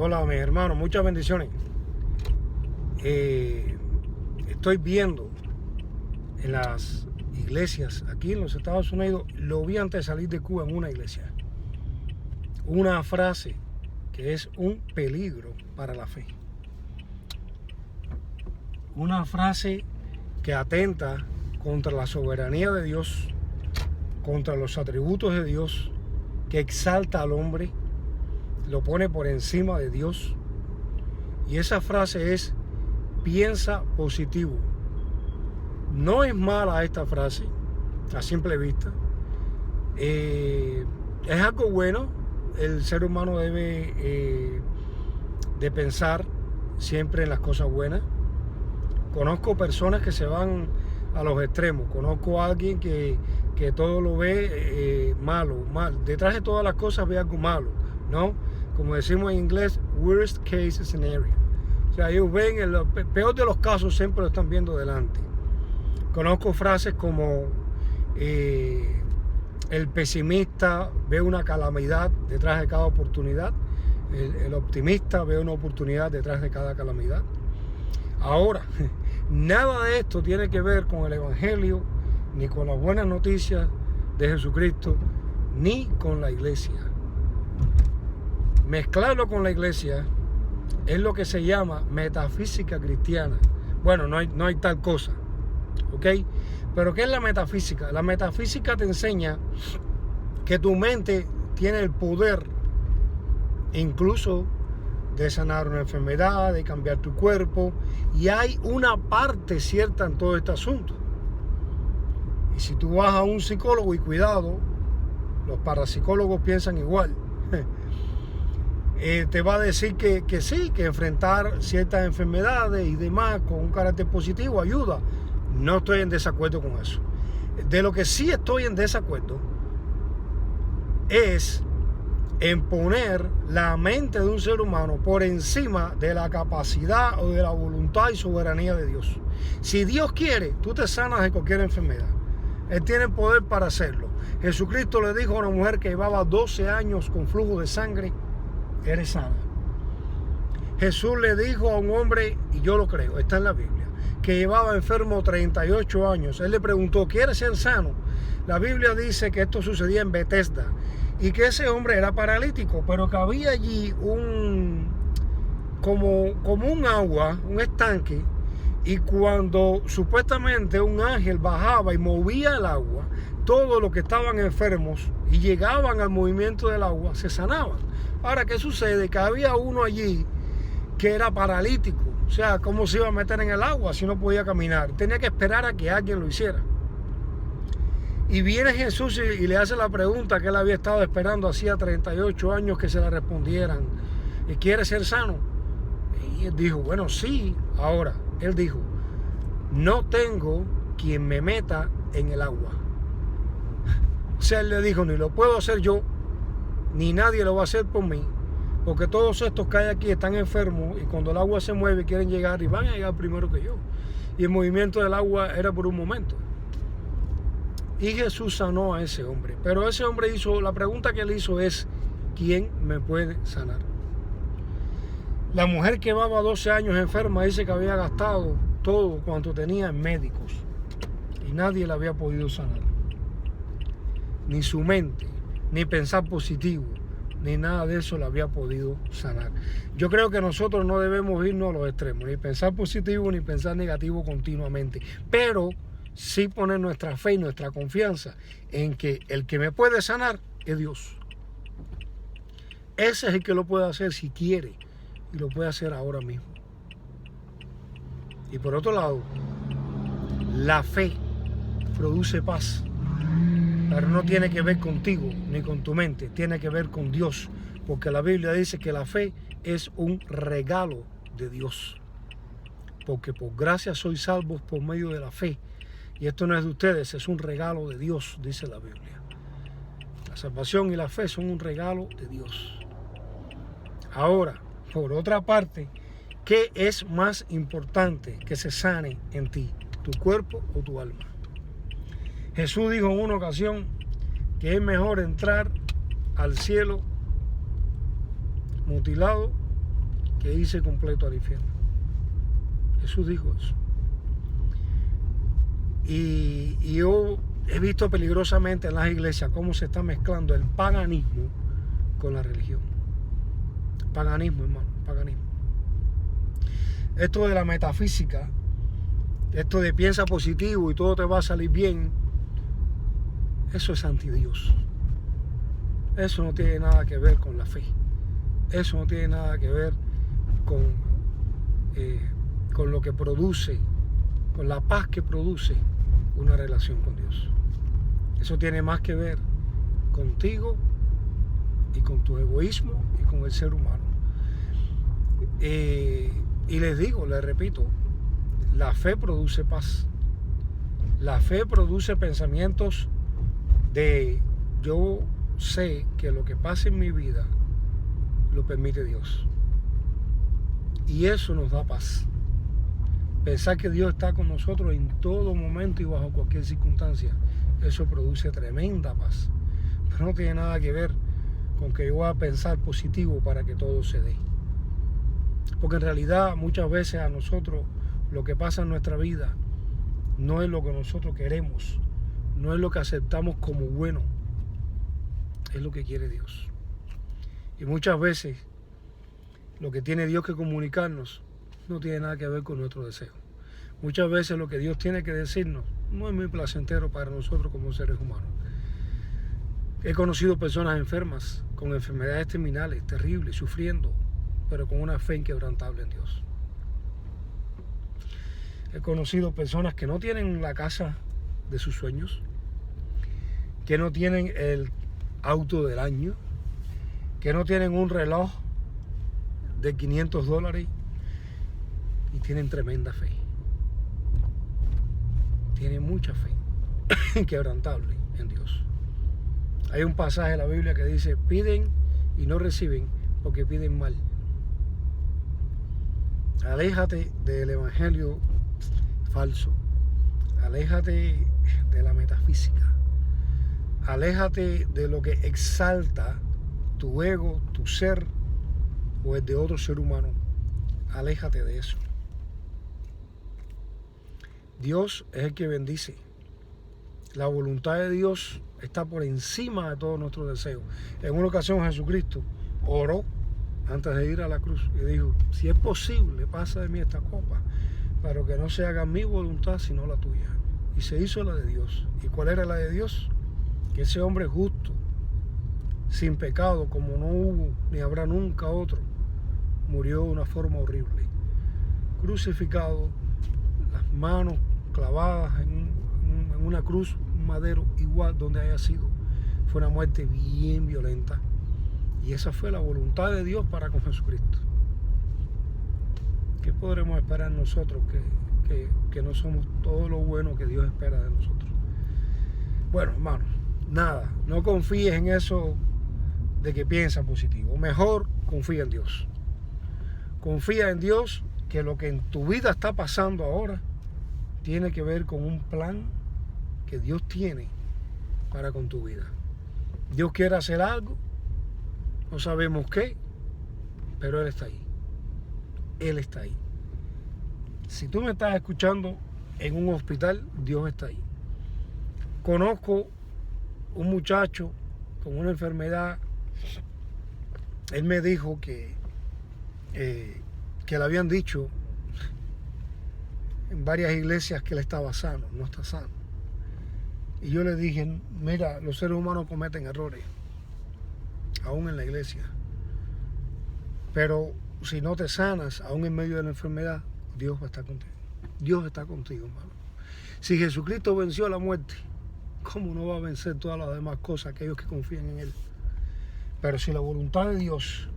Hola, mis hermanos, muchas bendiciones. Estoy viendo en las iglesias aquí en los Estados Unidos, lo vi antes de salir de Cuba en una iglesia, una frase que es un peligro para la fe. Una frase que atenta contra la soberanía de Dios, contra los atributos de Dios, que exalta al hombre, lo pone por encima de Dios. Y esa frase es: piensa positivo. No es mala esta frase a simple vista. Es algo bueno. El ser humano debe de pensar siempre en las cosas buenas. Conozco personas que se van a los extremos. Conozco a alguien que todo lo ve malo. Detrás de todas las cosas ve algo malo, ¿no? Como decimos en inglés, worst case scenario. O sea, ellos ven el peor de los casos, siempre lo están viendo delante. Conozco frases como el pesimista ve una calamidad detrás de cada oportunidad. El optimista ve una oportunidad detrás de cada calamidad. Ahora, nada de esto tiene que ver con el Evangelio, ni con las buenas noticias de Jesucristo, ni con la iglesia. Mezclarlo con la iglesia es lo que se llama metafísica cristiana. Bueno, no hay tal cosa, ¿ok? Pero ¿qué es la metafísica? La metafísica te enseña que tu mente tiene el poder incluso de sanar una enfermedad, de cambiar tu cuerpo, y hay una parte cierta en todo este asunto. Y si tú vas a un psicólogo, y cuidado, los parapsicólogos piensan igual, te va a decir que sí, que enfrentar ciertas enfermedades y demás con un carácter positivo ayuda. No estoy en desacuerdo con eso. De lo que sí estoy en desacuerdo es en poner la mente de un ser humano por encima de la capacidad o de la voluntad y soberanía de Dios. Si Dios quiere, tú te sanas de cualquier enfermedad. Él tiene el poder para hacerlo. Jesucristo le dijo a una mujer que llevaba 12 años con flujo de sangre: eres sana. Jesús le dijo a un hombre, y yo lo creo, está en la Biblia, que llevaba enfermo 38 años. Él le preguntó: ¿quieres ser sano? La Biblia dice que esto sucedía en Bethesda y que ese hombre era paralítico, pero que había allí como un agua, un estanque, y cuando supuestamente un ángel bajaba y movía el agua, todos los que estaban enfermos y llegaban al movimiento del agua se sanaban. Ahora, ¿qué sucede? Que había uno allí que era paralítico. O sea, ¿cómo se iba a meter en el agua si no podía caminar? Tenía que esperar a que alguien lo hiciera. Y viene Jesús y le hace la pregunta que él había estado esperando hacía 38 años que se la respondieran: ¿quieres ser sano? Y él dijo: bueno, sí. Ahora, él dijo: no tengo quien me meta en el agua. O sea, él le dijo: ni lo puedo hacer yo, ni nadie lo va a hacer por mí, porque todos estos que hay aquí están enfermos, y cuando el agua se mueve quieren llegar, y van a llegar primero que yo. Y el movimiento del agua era por un momento. Y Jesús sanó a ese hombre. Pero ese hombre la pregunta que él hizo es: ¿quién me puede sanar? La mujer que llevaba 12 años enferma dice que había gastado todo cuanto tenía en médicos y nadie la había podido sanar. Ni su mente, ni pensar positivo, ni nada de eso la había podido sanar. Yo creo que nosotros no debemos irnos a los extremos, ni pensar positivo ni pensar negativo continuamente, pero sí poner nuestra fe y nuestra confianza en que el que me puede sanar es Dios. Ese es el que lo puede hacer si quiere, y lo puede hacer ahora mismo. Y por otro lado, la fe produce paz, pero no tiene que ver contigo ni con tu mente, tiene que ver con Dios, porque la Biblia dice que la fe es un regalo de Dios, porque por gracia sois salvos por medio de la fe, y esto no es de ustedes, es un regalo de Dios, dice la Biblia. La salvación y la fe son un regalo de Dios. Ahora, por otra parte, ¿qué es más importante que se sane en ti? ¿Tu cuerpo o tu alma? Jesús dijo en una ocasión que es mejor entrar al cielo mutilado que irse completo al infierno. Jesús dijo eso. Y yo he visto peligrosamente en las iglesias cómo se está mezclando el paganismo con la religión. Paganismo, hermano, paganismo. Esto de la metafísica, esto de piensa positivo y todo te va a salir bien, eso es antidios. Eso no tiene nada que ver con la fe. Eso no tiene nada que ver con lo que produce, con la paz que produce una relación con Dios. Eso tiene más que ver contigo y con tu egoísmo y con el ser humano. Y les digo, les repito, la fe produce paz. La fe produce pensamientos de yo sé que lo que pasa en mi vida lo permite Dios. Y eso nos da paz. Pensar que Dios está con nosotros en todo momento y bajo cualquier circunstancia, eso produce tremenda paz. Pero no tiene nada que ver con que yo voy a pensar positivo para que todo se dé. Porque en realidad muchas veces a nosotros lo que pasa en nuestra vida no es lo que nosotros queremos, no es lo que aceptamos como bueno, es lo que quiere Dios. Y muchas veces lo que tiene Dios que comunicarnos no tiene nada que ver con nuestro deseo. Muchas veces lo que Dios tiene que decirnos no es muy placentero para nosotros como seres humanos. He conocido personas enfermas, con enfermedades terminales, terribles, sufriendo, pero con una fe inquebrantable en Dios. He conocido personas que no tienen la casa de sus sueños, que no tienen el auto del año, que no tienen un reloj de $500 y tienen tremenda fe. Tienen mucha fe inquebrantable en Dios. Hay un pasaje en la Biblia que dice: piden y no reciben porque piden mal. Aléjate del evangelio falso. Aléjate de la metafísica. Aléjate de lo que exalta tu ego, tu ser o el de otro ser humano. Aléjate de eso. Dios es el que bendice. La voluntad de Dios está por encima de todos nuestros deseos. En una ocasión Jesucristo oró antes de ir a la cruz y dijo: si es posible, pasa de mí esta copa, pero que no se haga mi voluntad sino la tuya. Y se hizo la de Dios. ¿Y cuál era la de Dios? Que ese hombre justo, sin pecado, como no hubo ni habrá nunca otro, murió de una forma horrible, crucificado, las manos clavadas en una cruz, un madero, igual donde haya sido. Fue una muerte bien violenta, y esa fue la voluntad de Dios para con Jesucristo. ¿Qué podremos esperar nosotros que no somos todo lo bueno que Dios espera de nosotros? Bueno, hermano, nada, no confíes en eso de que piensa positivo. Mejor confía en Dios. Confía en Dios, que lo que en tu vida está pasando ahora tiene que ver con un plan que Dios tiene para con tu vida. Dios quiere hacer algo, no sabemos qué, pero Él está ahí. Él está ahí. Si tú me estás escuchando en un hospital, Dios está ahí. Conozco un muchacho con una enfermedad. Él me dijo que le habían dicho en varias iglesias que él estaba sano. No está sano. Y yo le dije: mira, los seres humanos cometen errores, aún en la iglesia, pero si no te sanas, aún en medio de la enfermedad, Dios va a estar contigo. Dios está contigo, hermano. Si Jesucristo venció la muerte, ¿cómo no va a vencer todas las demás cosas aquellos que confían en Él? Pero si la voluntad de Dios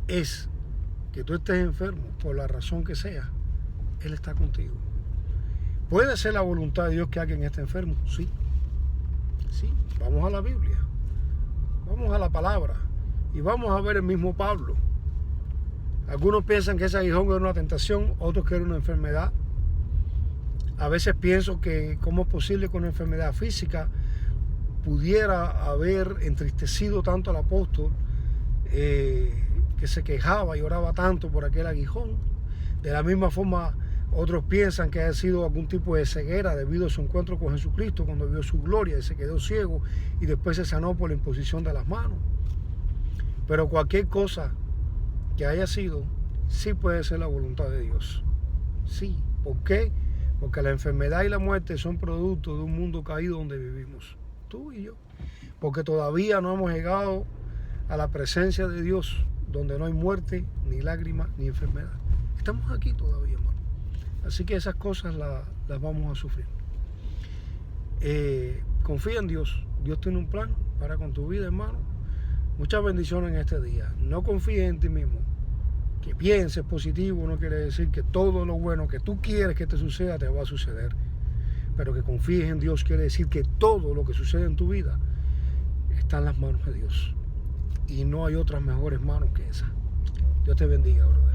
es que tú estés enfermo, por la razón que sea, Él está contigo. ¿Puede ser la voluntad de Dios que alguien esté enfermo? Sí. Sí. Vamos a la Biblia. Vamos a la palabra. Y vamos a ver el mismo Pablo. Algunos piensan que ese aguijón era una tentación, otros que era una enfermedad. A veces pienso que cómo es posible que una enfermedad física pudiera haber entristecido tanto al apóstol que se quejaba y oraba tanto por aquel aguijón. De la misma forma, otros piensan que ha sido algún tipo de ceguera debido a su encuentro con Jesucristo cuando vio su gloria y se quedó ciego y después se sanó por la imposición de las manos. Pero cualquier cosa que haya sido, sí puede ser la voluntad de Dios. Sí. ¿Por qué? Porque la enfermedad y la muerte son producto de un mundo caído donde vivimos, tú y yo. Porque todavía no hemos llegado a la presencia de Dios, donde no hay muerte, ni lágrimas, ni enfermedad. Estamos aquí todavía, hermano. Así que esas cosas las vamos a sufrir. Confía en Dios. Dios tiene un plan para con tu vida, hermano. Muchas bendiciones en este día. No confíes en ti mismo. Que pienses positivo no quiere decir que todo lo bueno que tú quieres que te suceda te va a suceder. Pero que confíes en Dios quiere decir que todo lo que sucede en tu vida está en las manos de Dios. Y no hay otras mejores manos que esas. Dios te bendiga, brother.